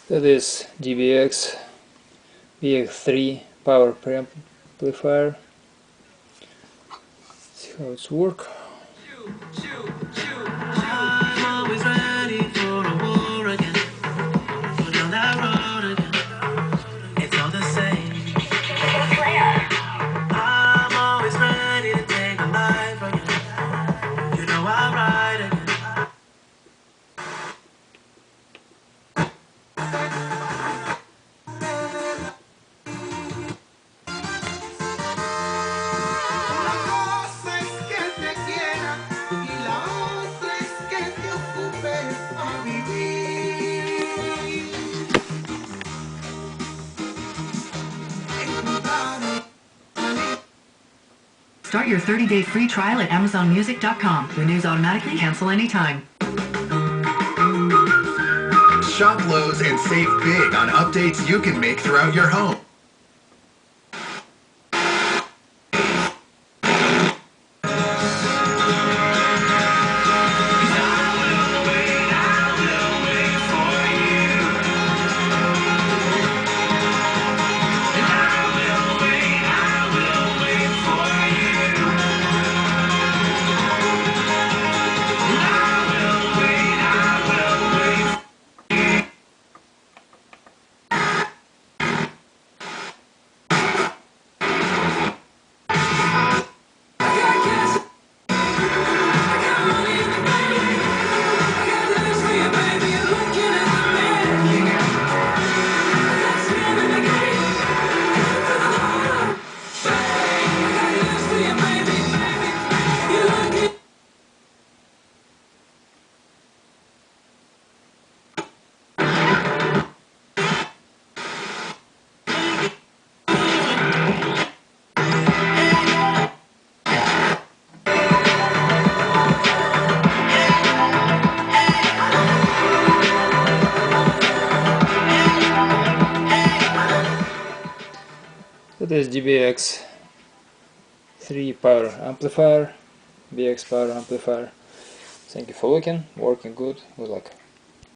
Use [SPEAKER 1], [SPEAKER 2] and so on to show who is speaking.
[SPEAKER 1] So this DBX BX-3 power preamplifier. See how it's work.
[SPEAKER 2] Start your 30-day free trial at AmazonMusic.com. Renews automatically, cancel anytime.
[SPEAKER 3] Shop Lowe's and save big on updates you can make throughout your home.
[SPEAKER 1] So this DBX 3 power amplifier, BX power amplifier. Thank you for looking, working good, good luck.